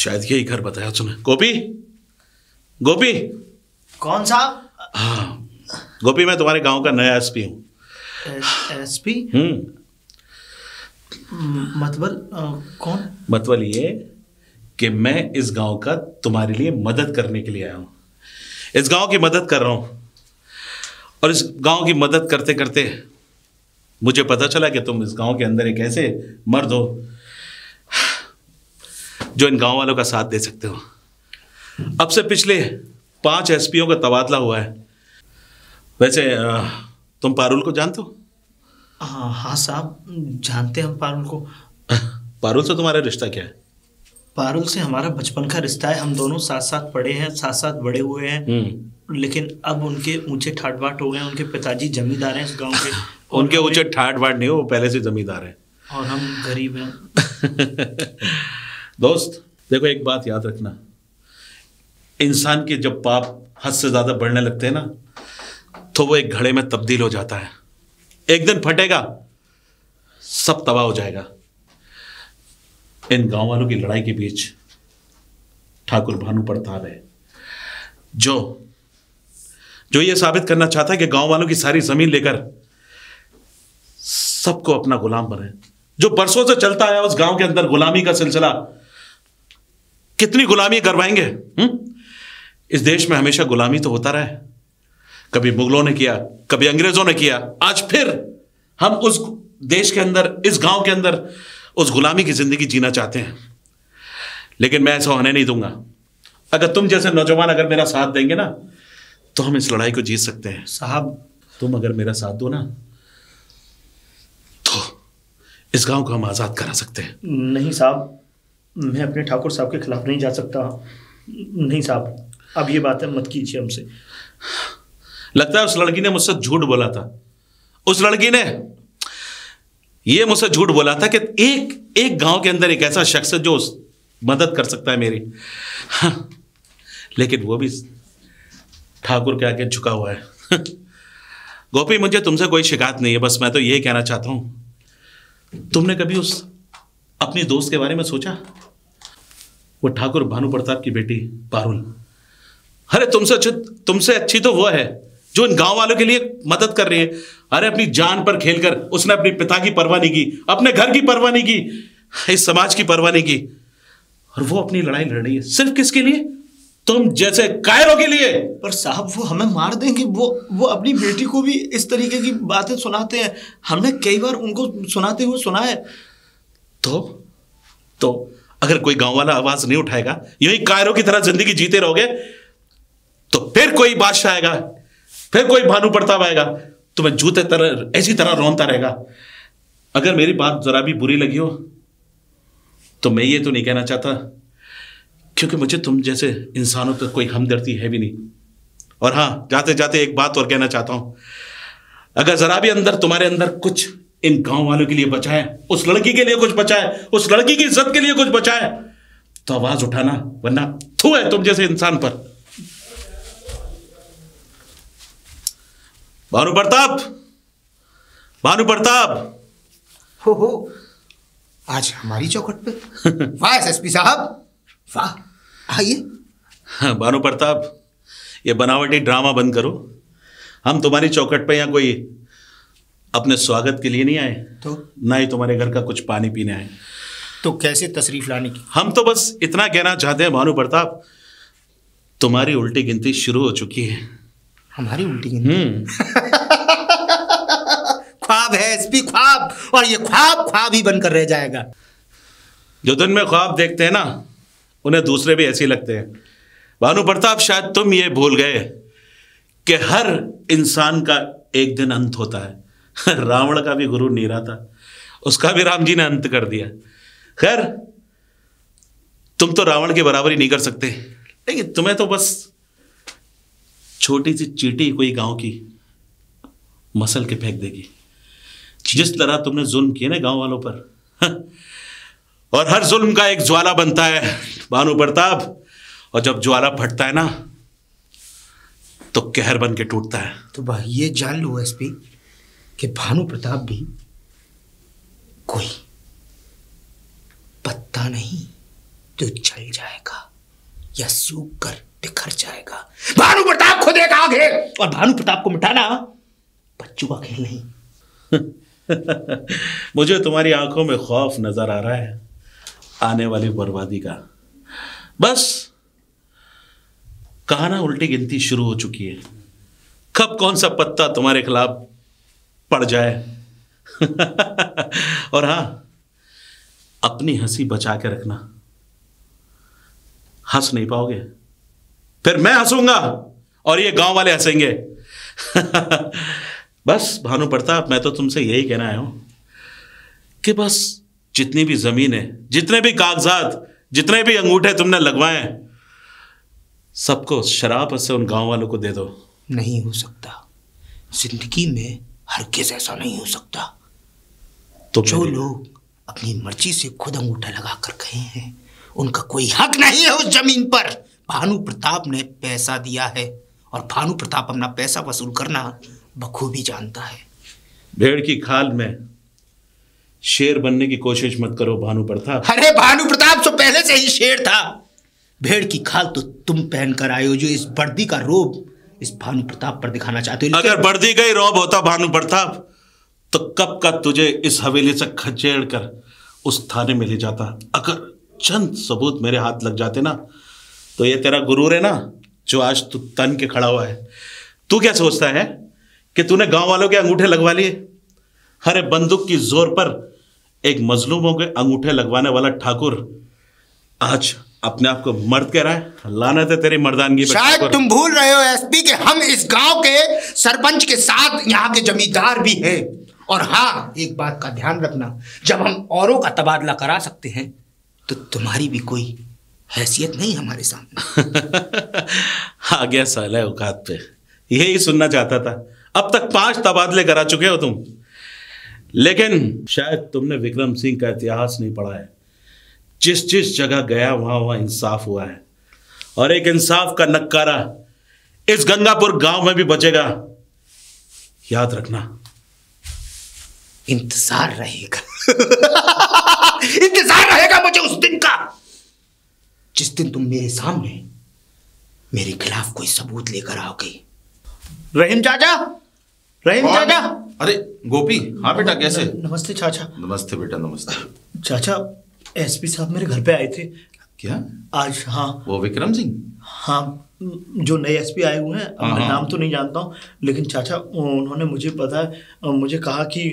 शायद यही घर बताया तूने। गोपी, गोपी। कौन साहब? हाँ गोपी, मैं तुम्हारे गांव का नया एसपी हूँ। एसपी? मतलब कौन? मतलब ये कि मैं इस गांव का तुम्हारे लिए मदद करने के लिए आया हूँ। इस गांव की मदद कर रहा हूँ और इस गांव की मदद करते करते मुझे पता चला कि तुम इस गांव के अंदर एक ऐसे मर्द हो जो इन गांव वालों का साथ दे सकते हो। अब से पिछले 5 एसपीओ का तबादला हुआ है। वैसे तुम पारुल को जानते हो? हाँ साहब, जानते हैं हम पारुल को। पारुल से तुम्हारा रिश्ता क्या है? पारुल से हमारा बचपन का रिश्ता है। हम दोनों साथ साथ पढ़े हैं, साथ साथ बड़े हुए हैं। लेकिन अब उनके ऊंचे ठाट बाट हो गए हैं। उनके पिताजी जमींदार हैं इस गांव के। उनके ऊंचे ठाट बाट नहीं हो, वो पहले से जमींदार हैं और हम गरीब हैं। दोस्त देखो, एक बात याद रखना, इंसान के जब पाप हद से ज्यादा बढ़ने लगते हैं ना, तो वो एक घड़े में तब्दील हो जाता है। एक दिन फटेगा, सब तबाह हो जाएगा। इन गांव वालों की लड़ाई के बीच ठाकुर भानु प्रताप है जो ये साबित करना चाहता है कि गांव वालों की सारी जमीन लेकर सबको अपना गुलाम बनाए। जो बरसों से चलता है उस गांव के अंदर गुलामी का सिलसिला, कितनी गुलामी करवाएंगे? इस देश में हमेशा गुलामी तो होता रहा है। कभी मुगलों ने किया, कभी अंग्रेजों ने किया, आज फिर हम उस देश के अंदर, इस गांव के अंदर उस गुलामी की जिंदगी जीना चाहते हैं। लेकिन मैं ऐसा होने नहीं दूंगा। अगर तुम जैसे नौजवान अगर मेरा साथ देंगे ना, तो हम इस लड़ाई को जीत सकते हैं। साहब तुम अगर मेरा साथ दो ना, तो इस गांव को हम आजाद करा सकते हैं। नहीं साहब, मैं अपने ठाकुर साहब के खिलाफ नहीं जा सकता। नहीं साहब, अब ये बातें मत कीजिए हमसे। लगता है उस लड़की ने मुझसे झूठ बोला था। उस लड़की ने ये मुझसे झूठ बोला था कि एक गांव के अंदर एक ऐसा शख्स है जो मदद कर सकता है मेरी। हाँ, लेकिन वो भी ठाकुर के आगे झुका हुआ है। गोपी, मुझे तुमसे कोई शिकायत नहीं है, बस मैं तो यही कहना चाहता हूं, तुमने कभी उस अपनी दोस्त के बारे में सोचा? वो ठाकुर भानु प्रताप की बेटी पारुल। अरे तुमसे अच्छी तो वो है जो इन गांव वालों के लिए मदद कर रही है। अरे अपनी जान पर खेलकर उसने अपने पिता की परवाह नहीं की, अपने घर की परवाह नहीं की, इस समाज की परवाह नहीं की, और वो अपनी लड़ाई लड़ रही है सिर्फ किसके लिए? तुम जैसे कायरों के लिए। पर साहब वो हमें मार देंगे। वो अपनी बेटी को भी इस तरीके की बातें सुनाते हैं। हमने कई बार उनको सुनाते हुए सुना है। तो अगर कोई गांव वाला आवाज नहीं उठाएगा, यही कायरों की तरह जिंदगी जीते रहोगे, तो फिर कोई बादशाह आएगा, फिर कोई भानु प्रताप आएगा, तुम्हें जूते तरह ऐसी तरह रोनता रहेगा। अगर मेरी बात जरा भी बुरी लगी हो तो मैं ये तो नहीं कहना चाहता, क्योंकि मुझे तुम जैसे इंसानों पर कोई हमदर्दी है भी नहीं। और हां, जाते जाते एक बात और कहना चाहता हूं, अगर जरा भी तुम्हारे अंदर कुछ इन गांव वालों के लिए बचा है, उस लड़की के लिए कुछ बचा है, उस लड़की की इज्जत के लिए कुछ बचा है, तो आवाज उठाना, वरना थू है तुम जैसे इंसान पर। भानु प्रताप, भानु प्रताप। हो आज हमारी चौखट पे। वाह एसपी साहब, वाह, आइए। भानु प्रताप, ये बनावटी ड्रामा बंद करो। हम तुम्हारी चौखट पे यहाँ कोई अपने स्वागत के लिए नहीं आए, तो ना ही तुम्हारे घर का कुछ पानी पीने आए। तो कैसे तशरीफ लाने की? हम तो बस इतना कहना चाहते हैं भानु प्रताप, तुम्हारी उल्टी गिनती शुरू हो चुकी है। हमारी उल्टी गिनती? ख्वाब है एसपी, ख्वाब, और ये ख्वाब ही बनकर रह जाएगा। जो दिन में ख्वाब देखते हैं ना, उन्हें दूसरे भी ऐसे लगते हैं। भानु प्रताप, शायद तुम ये भूल गए कि हर इंसान का एक दिन अंत होता है। रावण का भी गुरु नीरा था, उसका भी राम जी ने अंत कर दिया। खैर, तुम तो रावण के बराबर ही नहीं कर सकते, लेकिन तुम्हें तो बस छोटी सी चींटी कोई गांव की मसल के फेंक देगी। जिस तरह तुमने जुल्म किए ना गांव वालों पर, और हर जुल्म का एक ज्वाला बनता है भानु प्रताप, और जब ज्वाला फटता है ना, तो कहर बन के टूटता है। तो भाई ये जान लो एसपी कि भानु प्रताप भी कोई पत्ता नहीं, तो जल जाएगा या सूख कर बिखर जाएगा। भानु प्रताप खुद एक आग है और भानु प्रताप को मिटाना बच्चों का खेल नहीं। मुझे तुम्हारी आंखों में खौफ नजर आ रहा है आने वाली बर्बादी का। बस कहा ना, उल्टी गिनती शुरू हो चुकी है। कब कौन सा पत्ता तुम्हारे खिलाफ पड़ जाए। और हां, अपनी हंसी बचा के रखना। हंस नहीं पाओगे फिर मैं हंसूंगा और ये गांव वाले हंसेंगे। बस भानु प्रताप, मैं तो तुमसे यही कहना आया हूं कि बस जितनी भी जमीन है, जितने भी कागजात, जितने भी अंगूठे तुमने लगवाए, सबको शराब से उन गांव वालों को दे दो। नहीं हो सकता, जिंदगी में हरगिज़ ऐसा नहीं हो सकता। तो जो लोग अपनी मर्जी से खुद अंगूठा लगा कर गए हैं, उनका कोई हक नहीं है उस जमीन पर। भानु प्रताप ने पैसा दिया है और भानु प्रताप अपना पैसा वसूल करना बखूबी जानता है। भेड़ की खाल में शेर बनने की कोशिश मत करो भानु प्रताप। अरे भानु प्रताप तो पहले से ही शेर था। भेड़ की खाल तो तुम पहन कर आए हो, जो इस वर्दी का रोब इस भानु प्रताप पर दिखाना चाहते हो। अगर वर्दी का ही रौब होता भानु प्रताप, तो कब का तुझे इस हवेली से खचेड़ कर उस थाने में ले जाता। अगर चंद सबूत मेरे हाथ लग जाते ना, तो ये तेरा गुरूर है ना, जो आज तू तन के खड़ा हुआ है, तू क्या सोचता है कि तूने गांव वालों के अंगूठे लगवा लिए। अरे बंदूक की जोर पर एक मजलूमों के अंगूठे लगवाने वाला ठाकुर आज अपने आप को मर्द कह रहा है। लानत है तेरी मर्दानगी पर। शायद तुम भूल रहे हो एसपी के हम इस गांव के सरपंच के साथ यहाँ के जमींदार भी हैं। और हाँ, एक बात का ध्यान रखना, जब हम औरों का तबादला करा सकते हैं तो तुम्हारी भी कोई हैसियत नहीं हमारे सामने। आ गया साला औकात पे, यही सुनना चाहता था। अब तक 5 तबादले करा चुके हो तुम, लेकिन शायद तुमने विक्रम सिंह का इतिहास नहीं पढ़ा है। जिस जिस जगह गया वहां वहां इंसाफ हुआ है, और एक इंसाफ का नक्कारा इस गंगापुर गांव में भी बचेगा, याद रखना। इंतजार रहेगा। इंतजार रहेगा मुझे उस दिन का, जिस दिन तुम मेरे सामने मेरे खिलाफ कोई सबूत लेकर आओगे। रहीम चाचा, रहीम चाचा। अरे गोपी, हाँ बेटा, कैसे? नमस्ते चाचा। नमस्ते बेटा, नमस्ते। चाचा, एसपी साहब मेरे घर पे आए थे। क्या आज? हाँ। वो विक्रम सिंह? हाँ, जो नए एसपी आए हुए हैं। अब मैं नाम तो नहीं जानता हूँ, लेकिन चाचा उन्होंने मुझे मुझे कहा कि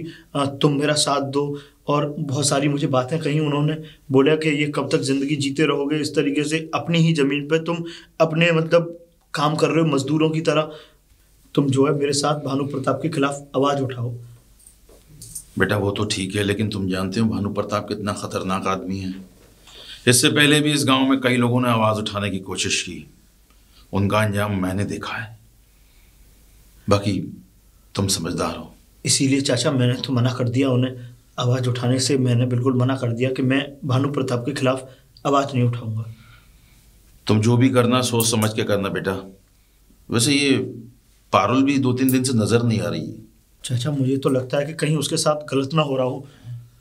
तुम मेरा साथ दो, और बहुत सारी मुझे बातें कही। उन्होंने बोला कि ये कब तक जिंदगी जीते रहोगे इस तरीके से, अपनी ही जमीन पे तुम अपने मतलब काम कर रहे हो मजदूरों की तरह। तुम जो है मेरे साथ भानु प्रताप के खिलाफ आवाज उठाओ। बेटा वो तो ठीक है, लेकिन तुम जानते हो भानु प्रताप कितना खतरनाक आदमी है। इससे पहले भी इस गांव में कई लोगों ने आवाज उठाने की कोशिश की, उनका अंजाम मैंने देखा है। बाकी तुम समझदार हो। इसीलिए चाचा मैंने तो मना कर दिया उन्हें आवाज उठाने से। मैंने बिल्कुल मना कर दिया कि मैं भानु प्रताप के खिलाफ आवाज नहीं उठाऊंगा। तुम जो भी करना सोच समझ के करना बेटा। वैसे ये पारुल भी 2-3 दिन से नजर नहीं आ रही। चाचा मुझे तो लगता है कि कहीं उसके साथ गलत ना हो रहा हो।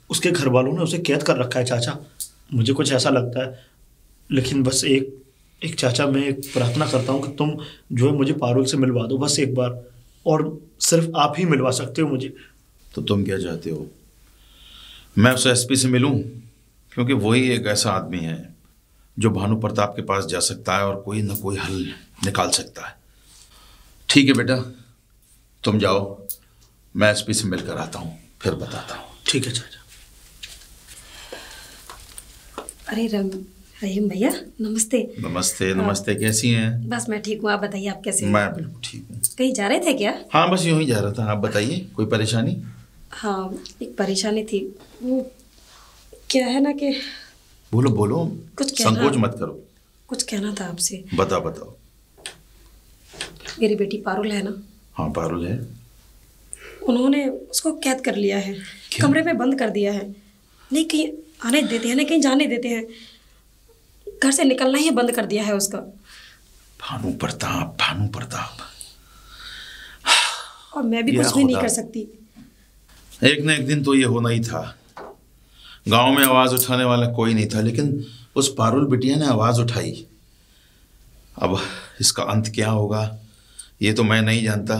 उसके घर वालों ने उसे कैद कर रखा है चाचा, मुझे कुछ ऐसा लगता है। लेकिन बस एक चाचा, मैं एक प्रार्थना करता हूँ कि तुम जो है मुझे पारुल से मिलवा दो बस एक बार, और सिर्फ आप ही मिलवा सकते हो मुझे। तो तुम क्या चाहते हो? मैं उस एसपी से मिलूं? क्योंकि वही एक ऐसा आदमी है जो भानु प्रताप के पास जा सकता है और कोई ना कोई हल निकाल सकता है। ठीक है बेटा, तुम जाओ, मैं एसपी से मिलकर आता हूँ, फिर बताता हूँ। ठीक है चाचा। अरे रहीम भैया, नमस्ते। नमस्ते। नमस्ते। कैसी हैं? बस मैं ठीक हूँ, आप बताइए आप कैसे हैं? मैं बिल्कुल ठीक हूँ। कहीं जा रहे थे क्या? हाँ बस यूं ही जा रहा था। आप बताइए, कोई परेशानी? हाँ, एक परेशानी थी। वो क्या है ना कि बोलो बोलो, कुछ संकोच मत करो। कुछ कहना था आपसे। बताओ। मेरी बेटी पारुल है ना? हाँ पारुल है। उन्होंने उसको कैद कर लिया है, कमरे में बंद कर दिया है। नहीं कहीं आने देते हैं, नहीं कहीं जाने देते हैं। घर से निकलना ही बंद कर दिया है उसका। भानु प्रताप। और मैं भी कुछ भी नहीं कर सकती। एक न एक दिन तो ये होना ही था। गांव में आवाज उठाने वाला कोई नहीं था, लेकिन उस पारुल बिटिया ने आवाज उठाई। अब इसका अंत क्या होगा ये तो मैं नहीं जानता,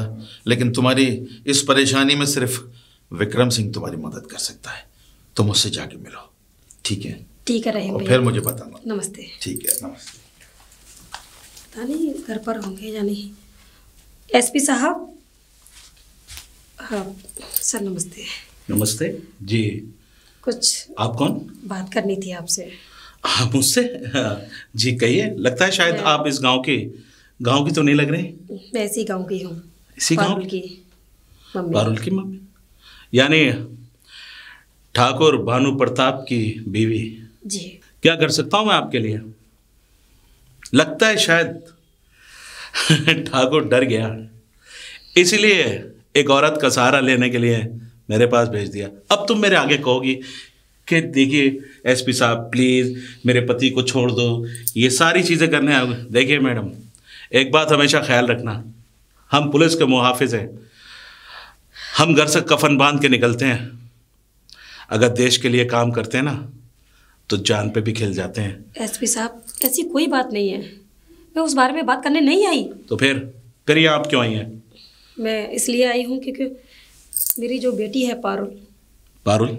लेकिन तुम्हारी इस परेशानी में सिर्फ विक्रम सिंह तुम्हारी मदद कर सकता है। तुम उससे जाके मिलो, ठीक है? ठीक है रहीम और भैया। फिर मुझे बताना। नमस्ते। ठीक है, नमस्ते। पता नहीं घर पर होंगे या नहीं। एसपी साहब। हाँ सर नमस्ते। नमस्ते जी। कुछ आप कौन? बात करनी थी आपसे। हाँ मुझसे? हाँ, जी कहिए। लगता है शायद आप इस गांव की तो नहीं लग रही। मैं इसी गांव की हूँ। इसी गांव पारुल की मम्मी। पारुल की मम्मी, यानी ठाकुर भानु प्रताप की बीवी। जी। क्या कर सकता हूँ मैं आपके लिए? लगता है शायद ठाकुर डर गया, इसीलिए एक औरत का सहारा लेने के लिए मेरे पास भेज दिया। अब तुम मेरे आगे कहोगी कि देखिए एसपी साहब प्लीज़ मेरे पति को छोड़ दो, ये सारी चीज़ें करने आओगे। देखिए मैडम, एक बात हमेशा ख्याल रखना, हम पुलिस के मुहाफिज हैं। हम घर से कफन बांध के निकलते हैं, अगर देश के लिए काम करते हैं ना तो जान पे भी खिल जाते हैं। एसपी साहब ऐसी कोई बात नहीं है, मैं उस बारे में बात करने नहीं आई। तो फिर ये आप क्यों आई हैं? मैं इसलिए आई हूँ क्योंकि मेरी जो बेटी है पारुल। पारुल?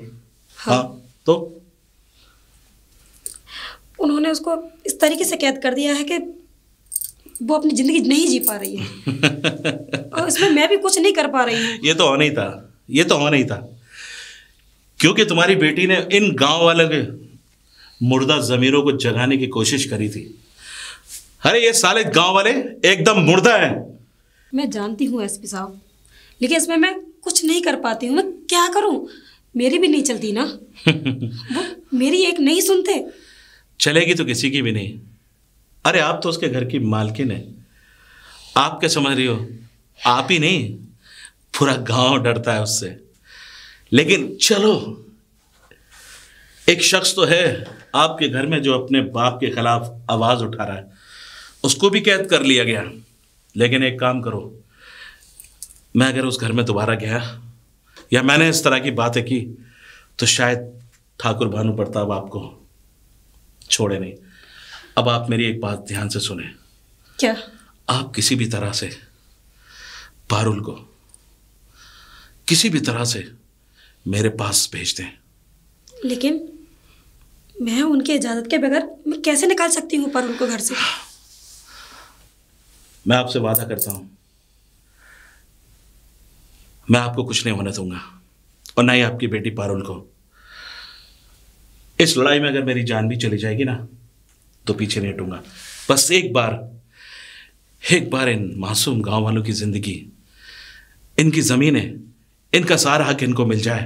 हाँ तो उन्होंने उसको इस तरीके से कैद कर दिया है कि वो अपनी ज़िंदगी नहीं जी पा रही है और इसमें मैं भी कुछ नहीं कर पा रही हूँ। ये तो होना ही था, ये तो होना ही था, क्योंकि तुम्हारी बेटी ने इन गांव वालों के मुर्दा ज़मीरों को जगाने की कोशिश करी थी। अरे ये साले गांव वाले एकदम मुर्दा हैं। मैं जानती हूँ एसपी साहब, लेकिन इसमें मैं कुछ नहीं कर पाती हूँ। मैं क्या करूँ, मेरी भी नहीं चलती ना। वो मेरी एक नहीं सुनते। चलेगी तो किसी की भी नहीं। अरे आप तो उसके घर की मालकिन है, आप क्या समझ रही हो? आप ही नहीं, पूरा गांव डरता है उससे। लेकिन चलो, एक शख्स तो है आपके घर में जो अपने बाप के खिलाफ आवाज उठा रहा है, उसको भी कैद कर लिया गया। लेकिन एक काम करो, मैं अगर उस घर में दोबारा गया या मैंने इस तरह की बातें की तो शायद ठाकुर भानु प्रताप आपको छोड़े नहीं। अब आप मेरी एक बात ध्यान से सुने। क्या? आप किसी भी तरह से पारुल को किसी भी तरह से मेरे पास भेज दें। लेकिन मैं उनकी इजाज़त के बगैर मैं कैसे निकाल सकती हूँ पारुल को घर से? मैं आपसे वादा करता हूं, मैं आपको कुछ नहीं होने दूंगा और ना ही आपकी बेटी पारुल को। इस लड़ाई में अगर मेरी जान भी चली जाएगी ना तो पीछे नहीं हटूंगा। बस एक बार इन मासूम गांव वालों की जिंदगी, इनकी जमीनें, इनका सारा हक इनको मिल जाए,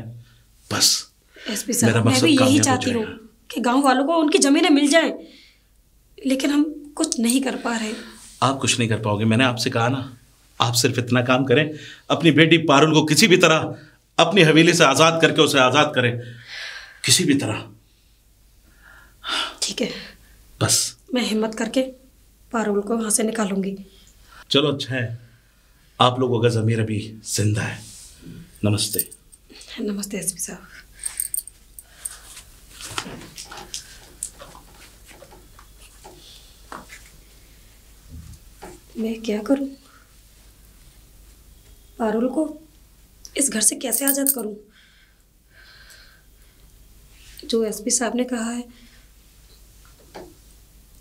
बस एसपी साहब मैं भी यही चाहती हूँ कि गांव वालों को उनकी जमीनें मिल जाएं, लेकिन हम कुछ नहीं कर पा रहे। आप कुछ नहीं कर पाओगे, मैंने आपसे कहा ना। आप सिर्फ इतना काम करें, अपनी बेटी पारुल को किसी भी तरह अपनी हवेली से आज़ाद करके उसे आज़ाद करें, किसी भी तरह। ठीक है, बस मैं हिम्मत करके पारुल को वहां से निकालूंगी। चलो अच्छा है, आप लोगों का ज़मीर अभी जिंदा है। नमस्ते। नमस्ते एसपी साहब। मैं क्या करूं? पारुल को इस घर से कैसे आज़ाद करूं? जो एसपी साहब ने कहा है,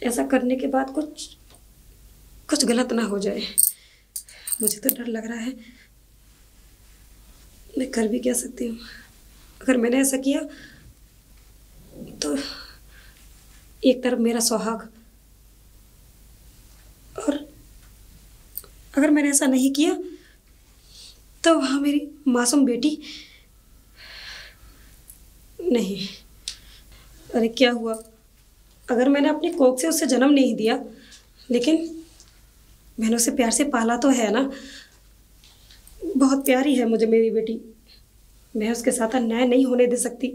ऐसा करने के बाद कुछ गलत ना हो जाए। मुझे तो डर लग रहा है, मैं कर भी क्या सकती हूँ? अगर मैंने ऐसा किया तो एक तरफ मेरा सुहाग, और अगर मैंने ऐसा नहीं किया तो वहाँ मेरी मासूम बेटी। नहीं, अरे क्या हुआ? अगर मैंने अपनी कोख से उससे जन्म नहीं दिया, लेकिन मैंने उसे प्यार से पाला तो है ना। बहुत प्यारी है मुझे मेरी बेटी, मैं उसके साथ अन्याय नहीं होने दे सकती।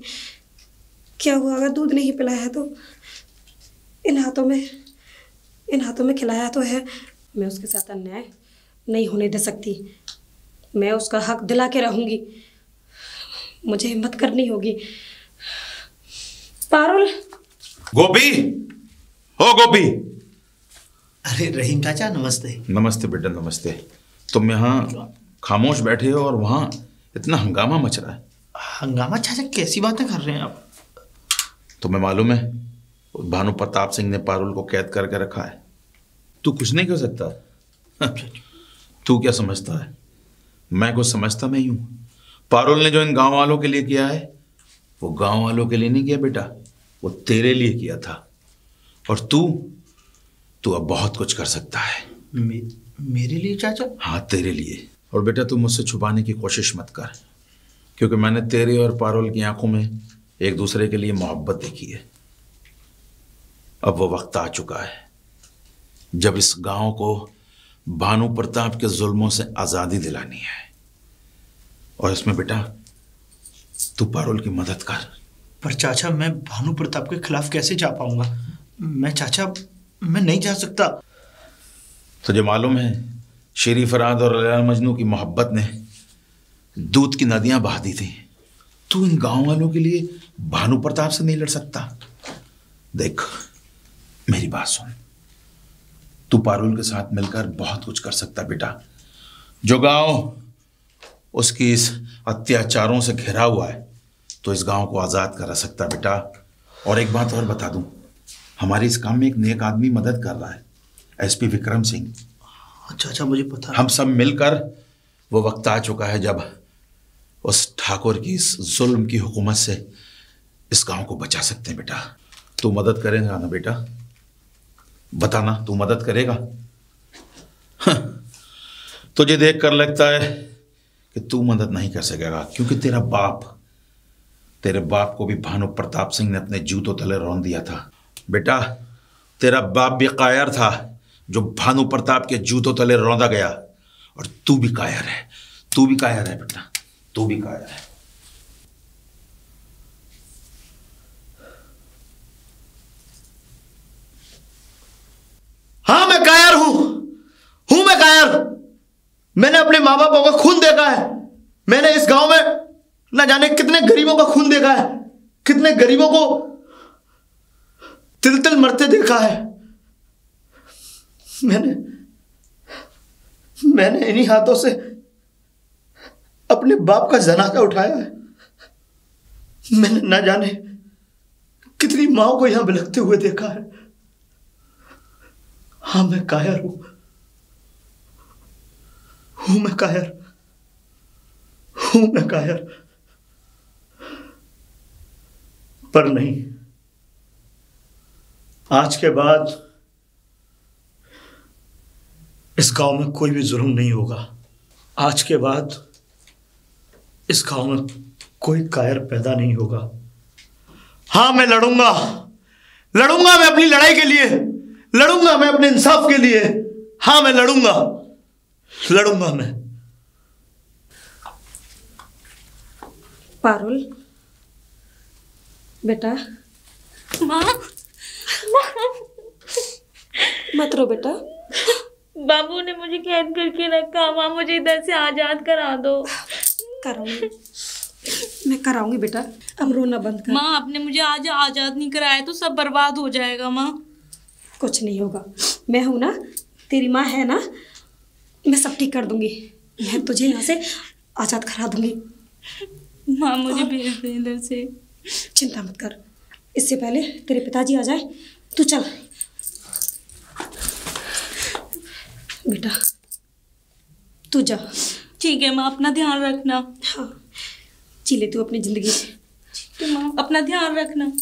क्या हुआ अगर दूध नहीं पिलाया है तो? इन हाथों में खिलाया तो है। मैं उसके साथ अन्याय नहीं होने दे सकती। मैं उसका हक दिला के रहूंगी। मुझे हिम्मत करनी होगी। पारुल। गोपी। हो गोपी। अरे रहीम चाचा नमस्ते। नमस्ते बेटा नमस्ते। तुम यहाँ खामोश बैठे हो और वहाँ इतना हंगामा मच रहा है। हंगामा चाचा कैसी बातें कर रहे हैं आप? तुम्हें मालूम है भानु प्रताप सिंह ने पारुल को कैद करके रखा है। तू कुछ नहीं कर सकता। तू क्या समझता है मैं कुछ समझता नहीं हूं। पारुल ने जो इन गांव वालों के लिए किया है वो गांव वालों के लिए नहीं किया बेटा, वो तेरे लिए किया था। और तू अब बहुत कुछ कर सकता है। मेरे लिए चाचा? हाँ तेरे लिए। और बेटा तू मुझसे छुपाने की कोशिश मत कर, क्योंकि मैंने तेरे और पारुल की आंखों में एक दूसरे के लिए मोहब्बत देखी है। अब वो वक्त आ चुका है जब इस गांव को भानु प्रताप के जुल्मों से आजादी दिलानी है। और इसमें बेटा तू पारुल की मदद कर। पर चाचा मैं भानु प्रताप के खिलाफ कैसे जा पाऊंगा? मैं नहीं जा सकता। तुझे मालूम है शेरी फराद और लैला मजनू की मोहब्बत ने दूध की नदियां बहा दी थी। तू इन गांव वालों के लिए भानु प्रताप से नहीं लड़ सकता। देख मेरी बात सुन, तू पारुल के साथ मिलकर बहुत कुछ कर सकता बेटा। जो गांव उसकी इस अत्याचारों से घिरा हुआ है तो इस गांव को आजाद करा सकता बेटा। और एक बात और बता दूं, हमारे इस काम में एक नेक आदमी मदद कर रहा है, एसपी विक्रम सिंह। चाचा मुझे पता। हम सब मिलकर वो वक्त आ चुका है जब उस ठाकुर की इस जुल्म की हुकूमत से इस गांव को बचा सकते हैं बेटा। तू मदद करेगा ना बेटा? बताना तू मदद करेगा? तुझे देख कर लगता है कि तू मदद नहीं कर सकेगा, क्योंकि तेरे बाप को भी भानु प्रताप सिंह ने अपने जूतों तले रौंद दिया था। बेटा तेरा बाप भी कायर था जो भानु प्रताप के जूतों तले रौंदा गया, और तू भी कायर है। तू भी कायर है बेटा, तू भी कायर है। हाँ मैं कायर हूं मैं कायर। मैंने अपने माँ बापों का खून देखा है। मैंने इस गांव में न जाने कितने गरीबों का खून देखा है, कितने गरीबों को तिल तिल मरते देखा है। मैंने इन्हीं हाथों से अपने बाप का जनाजा उठाया है। मैंने न जाने कितनी माओ को यहां बिलखते हुए देखा है। हाँ मैं कायर हूं मैं कायर। पर नहीं, आज के बाद इस गांव में कोई भी जुल्म नहीं होगा। आज के बाद इस गांव में कोई कायर पैदा नहीं होगा। हाँ मैं लड़ूंगा मैं अपनी लड़ाई के लिए, लड़ूंगा मैं अपने इंसाफ के लिए। हाँ मैं लड़ूंगा मैं। पारुल बेटा। माँ मत रो बेटा। बाबू ने मुझे कैद करके रखा। माँ मुझे इधर से आजाद करा दो। कराऊंगी, मैं कराऊंगी बेटा। अब रोना बंद कर। माँ आपने मुझे आज आजाद नहीं कराया तो सब बर्बाद हो जाएगा। माँ कुछ नहीं होगा, मैं हूं ना, तेरी माँ है ना, मैं सब ठीक कर दूंगी। मैं तुझे यहाँ से आजाद करा दूंगी। माँ मुझे भेज दे इधर से। चिंता मत कर, इससे पहले तेरे पिताजी आ जाए। तू चल बेटा, तू जा। ठीक है माँ, अपना ध्यान रखना। हाँ जी ले तू अपनी जिंदगी। ठीक है माँ, अपना ध्यान रखना।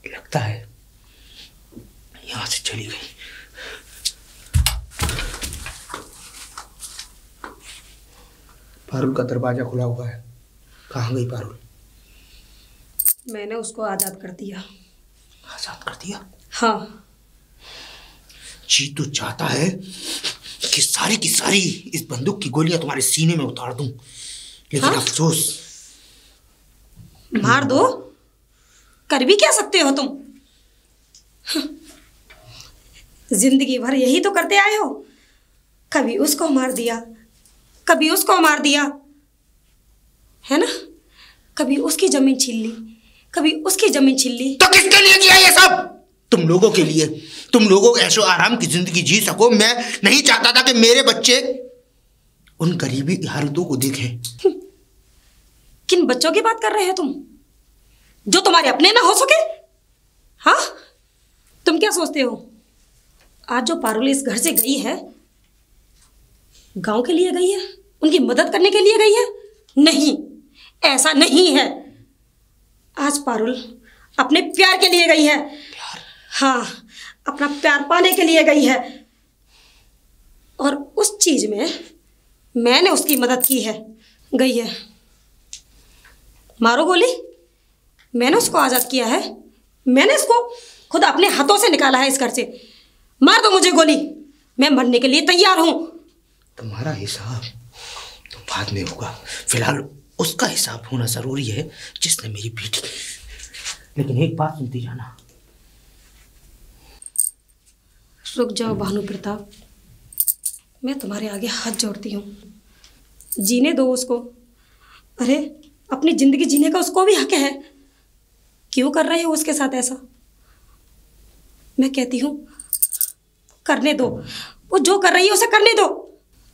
लगता है यहां से चली गई। पारुल का दरवाजा खुला हुआ है। कहाँ गई पारुल? मैंने उसको आजाद कर दिया। आजाद कर दिया? हाँ। जी तो चाहता है कि सारी की सारी इस बंदूक की गोलियां तुम्हारे सीने में उतार दूं, लेकिन हाँ? अफसोस। मार दो, कर भी क्या सकते हो तुम? जिंदगी भर यही तो करते आए हो। कभी उसको मार दिया, कभी उसको मार दिया, है ना? कभी उसकी जमीन छीन ली, कभी उसकी जमीन छीन ली। तो किसके लिए किया ये सब? तुम लोगों के लिए। तुम लोगों ऐशो आराम की जिंदगी जी सको। मैं नहीं चाहता था कि मेरे बच्चे उन गरीबी हालतों को देखें। किन बच्चों की बात कर रहे हो तुम, जो तुम्हारे अपने ना हो सके? हाँ, तुम क्या सोचते हो आज जो पारुल इस घर से गई है, गांव के लिए गई है, उनकी मदद करने के लिए गई है? नहीं, ऐसा नहीं है। आज पारुल अपने प्यार के लिए गई है। हाँ, अपना प्यार पाने के लिए गई है। और उस चीज में मैंने उसकी मदद की है। गई है, मारो गोली। मैंने उसको आजाद किया है, मैंने इसको खुद अपने हाथों से निकाला है इस घर से। मार दो मुझे गोली, मैं मरने के लिए तैयार हूं। तुम्हारा हिसाब तो बाद में होगा, फिलहाल उसका हिसाब होना जरूरी है जिसने मेरी बेटी। लेकिन एक बात सुनती जाना। रुक जाओ भानु प्रताप, मैं तुम्हारे आगे हाथ जोड़ती हूँ। जीने दो उसको। अरे अपनी जिंदगी जीने का उसको भी हक है। क्यों कर रहे हो उसके साथ ऐसा? मैं कहती हूँ करने दो, वो जो कर रही है उसे करने दो।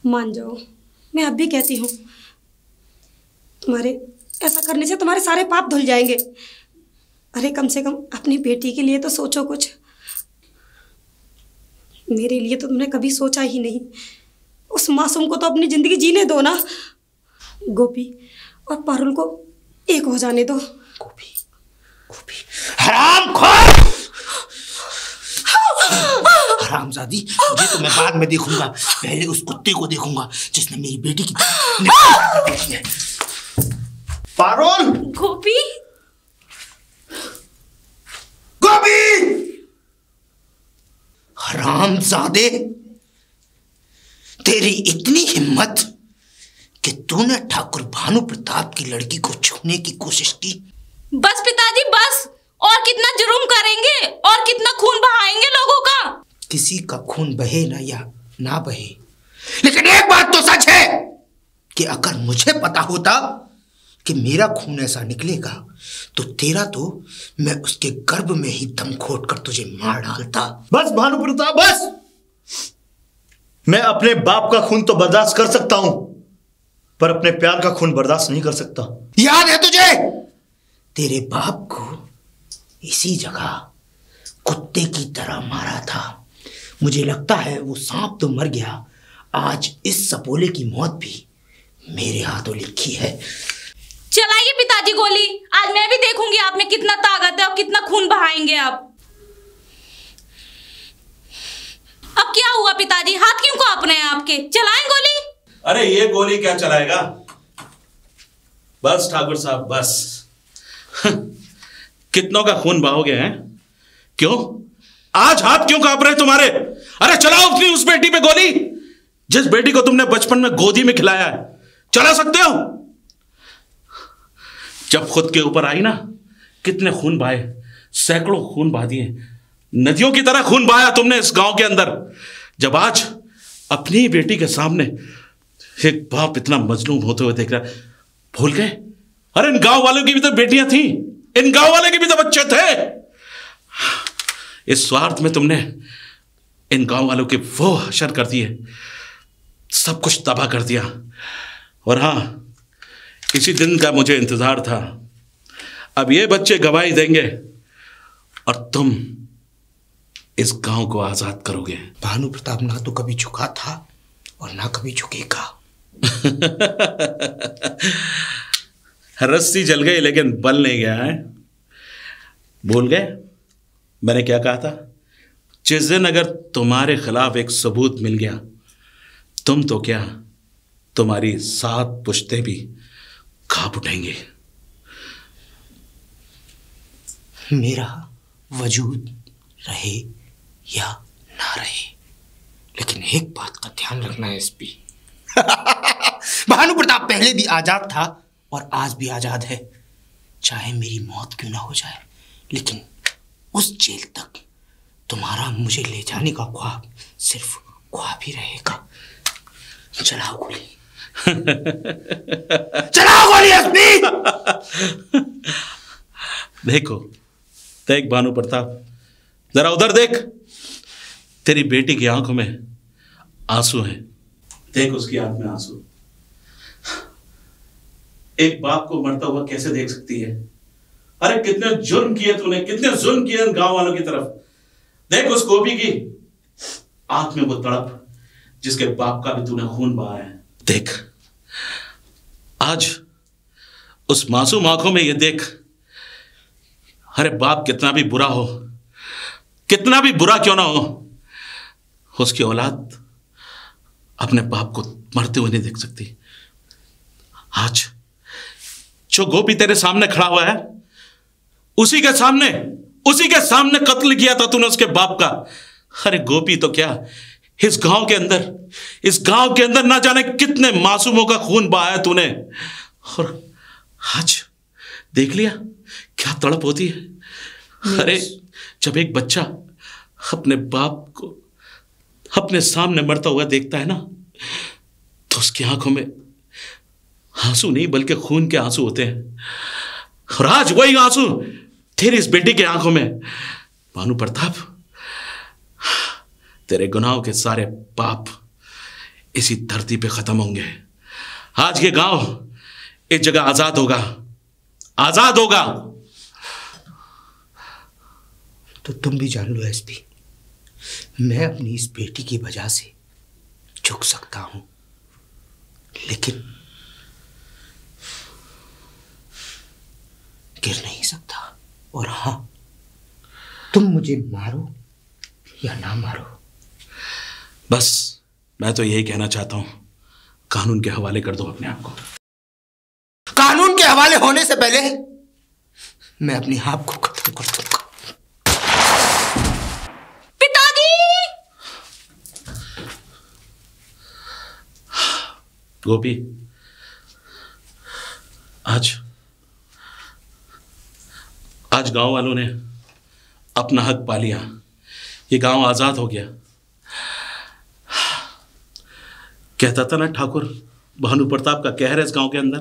मान जाओ, मैं अब भी कहती हूँ तुम्हारे ऐसा करने से तुम्हारे सारे पाप धुल जाएंगे। अरे कम से कम अपनी बेटी के लिए तो सोचो कुछ। मेरे लिए तो तुमने कभी सोचा ही नहीं। उस मासूम को तो अपनी जिंदगी जीने दो ना। गोपी और पारुल को एक हो जाने दो। गोपी, गोपी, हरामखोर, हरामजादी, मुझे तो मैं बाद में देखूंगा, पहले उस कुत्ते को देखूंगा जिसने मेरी बेटी की देखी है। पारुल! गोपी! गोपी! हरामजादे, तेरी इतनी हिम्मत कि तूने ठाकुर भानु प्रताप की लड़की को छूने की कोशिश की। बस पिताजी बस, और कितना जुर्म करेंगे और कितना खून बहाएंगे लोगों का? किसी का खून बहे ना या ना बहे, लेकिन एक बात तो सच है कि अगर मुझे पता होता कि मेरा खून ऐसा निकलेगा तो तेरा तो मैं उसके गर्भ में ही दम घोट कर तुझे मार डालता। बस भानु प्रताप बस। मैं अपने बाप का खून तो बर्दाश्त कर सकता हूं, पर अपने प्यार का खून बर्दाश्त नहीं कर सकता। याद है तुझे, तेरे बाप को इसी जगह कुत्ते की तरह मारा था। मुझे लगता है वो सांप तो मर गया, आज इस सपोले की मौत भी मेरे हाथों लिखी है। चलाइए पिताजी गोली, आज मैं भी देखूंगी आप में कितना ताकत है और कितना खून बहाएंगे आप। अब क्या हुआ पिताजी, हाथ क्यों कांप रहे हैं आपके? चलाएं गोली। अरे ये गोली क्या चलाएगा? बस ठाकुर साहब बस। कितनों का खून बहाओगे हैं? क्यों आज हाथ क्यों कांप रहे तुम्हारे? अरे चलाओ अपनी उस बेटी पे गोली, जिस बेटी को तुमने बचपन में गोदी में खिलाया है। चला सकते हो? जब खुद के ऊपर आई ना, कितने खून बहाए, सैकड़ों खून बहा दिए, नदियों की तरह खून बहाया तुमने इस गांव के अंदर। जब आज अपनी बेटी के सामने एक बाप इतना मजलूम होते हुए देख रहा, भूल गए? अरे इन गांव वालों की भी तो बेटियां थी, इन गांव वाले के भी तो बच्चे थे। इस स्वार्थ में तुमने इन गांव वालों के वो हशर कर दिए, सब कुछ तबाह कर दिया। और हां, इसी दिन का मुझे इंतजार था। अब ये बच्चे गवाही देंगे और तुम इस गांव को आजाद करोगे। भानु प्रताप ना तो कभी झुका था और ना कभी झुकेगा। रस्सी जल गई लेकिन बल नहीं गया है। भूल गए मैंने क्या कहा था? जिस दिन अगर तुम्हारे खिलाफ एक सबूत मिल गया, तुम तो क्या, तुम्हारी 7 पुश्ते भी कांप उठेंगे। मेरा वजूद रहे या ना रहे, लेकिन एक बात का ध्यान रखना है एसपी। भानु प्रताप पहले भी आजाद था और आज भी आजाद है। चाहे मेरी मौत क्यों ना हो जाए, लेकिन उस जेल तक तुम्हारा मुझे ले जाने का ख्वाब सिर्फ ख्वाब ही रहेगा। चलाओ गोली। चलाओ गोली एसपी। देखो, देख भानु प्रताप, जरा उधर देख। तेरी बेटी की आंखों में आंसू हैं। देख उसकी आंख में आंसू। एक बाप को मरता हुआ कैसे देख सकती है? अरे कितने जुर्म किए तूने, कितने जुर्म किए उन गांव वालों की तरफ। देख उस गोपी की आंख में वो तड़प जिसके बाप का भी तूने खून बहाया है। देख आज उस मासूम आंखों में ये देख। अरे बाप कितना भी बुरा हो, कितना भी बुरा क्यों ना हो, उसकी औलाद अपने बाप को मरते हुए नहीं देख सकती। आज जो गोपी तेरे सामने खड़ा हुआ है, उसी के सामने कत्ल किया था तूने उसके बाप का। अरे गोपी तो क्या, इस गांव के अंदर ना जाने कितने मासूमों का खून बहाया तूने। और आज देख लिया क्या तड़प होती है। अरे जब एक बच्चा अपने बाप को अपने सामने मरता हुआ देखता है ना, तो उसकी आंखों में आंसू नहीं बल्कि खून के आंसू होते हैं। और आज वही आंसू तेरी इस बेटी की आंखों में। भानु प्रताप, तेरे गुनाहों के सारे पाप इसी धरती पे खत्म होंगे। आज ये गांव इस जगह आजाद होगा, आजाद होगा। तो तुम भी जान लो एसपी, मैं अपनी इस बेटी की वजह से झुक सकता हूं, लेकिन गिर नहीं सकता। और हां, तुम मुझे मारो या ना मारो, बस मैं तो यही कहना चाहता हूं, कानून के हवाले कर दो अपने आप को। कानून के हवाले होने से पहले मैं अपने आप को खत्म कर दूंगा। पिताजी! गोपी, आज गांव वालों ने अपना हक पा लिया। ये गांव आजाद हो गया। कहता था ना ठाकुर, भानु प्रताप का कहर है इस गांव के अंदर।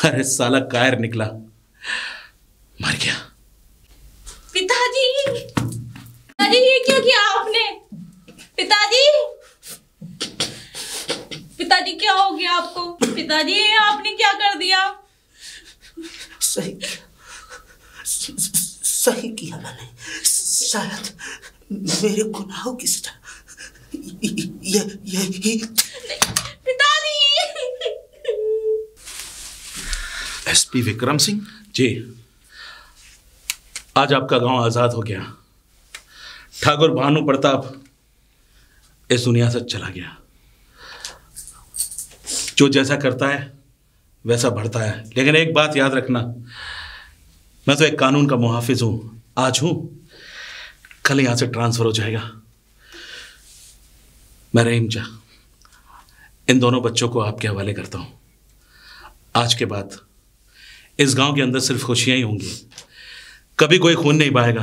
अरे साला कायर निकला, मर गया। पिताजी, पिताजी ये क्यों किया आपने? पिताजी, पिताजी क्या हो गया आपको? पिताजी ये आपने क्या कर दिया? सही किया मैंने। शायद मेरे गुनाहों की सजा ये पिताजी। एसपी विक्रम सिंह जी, आज आपका गांव आजाद हो गया। ठाकुर भानु प्रताप इस दुनिया से चला गया। जो जैसा करता है वैसा बढ़ता है, लेकिन एक बात याद रखना, मैं तो एक कानून का मुहाफिज हूं। आज हूं, कल यहां से ट्रांसफर हो जाएगा। मैं रहीम जा इन दोनों बच्चों को आपके हवाले करता हूं। आज के बाद इस गांव के अंदर सिर्फ खुशियां ही होंगी। कभी कोई खून नहीं बहेगा,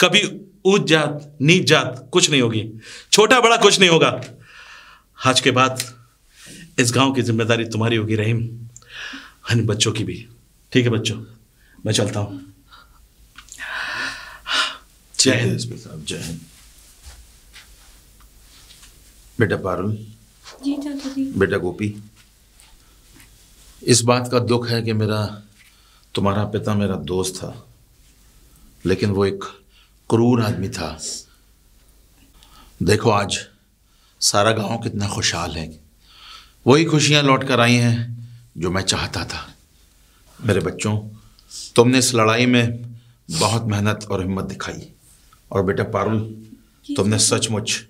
कभी ऊंच जात नीच जात कुछ नहीं होगी, छोटा बड़ा कुछ नहीं होगा। आज के बाद इस गांव की जिम्मेदारी तुम्हारी होगी रहीम, इन बच्चों की भी। ठीक है बच्चों, मैं चलता हूं। जय हिंद। जय हिंद। बेटा पारुल, जी चाचा जी। बेटा गोपी, इस बात का दुख है कि तुम्हारा पिता मेरा दोस्त था, लेकिन वो एक क्रूर आदमी था। देखो आज सारा गांव कितना खुशहाल है। वही खुशियां लौट कर आई हैं जो मैं चाहता था। मेरे बच्चों, तुमने इस लड़ाई में बहुत मेहनत और हिम्मत दिखाई। और बेटा पारुल, तुमने सचमुच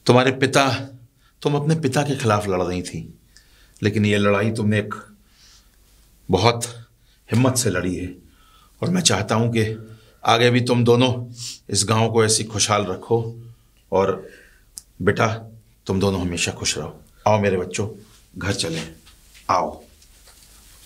तुम अपने पिता के खिलाफ लड़ रही थी, लेकिन ये लड़ाई तुमने एक बहुत हिम्मत से लड़ी है। और मैं चाहता हूं कि आगे भी तुम दोनों इस गांव को ऐसी खुशहाल रखो। और बेटा, तुम दोनों हमेशा खुश रहो। आओ मेरे बच्चों, घर चलें। आओ।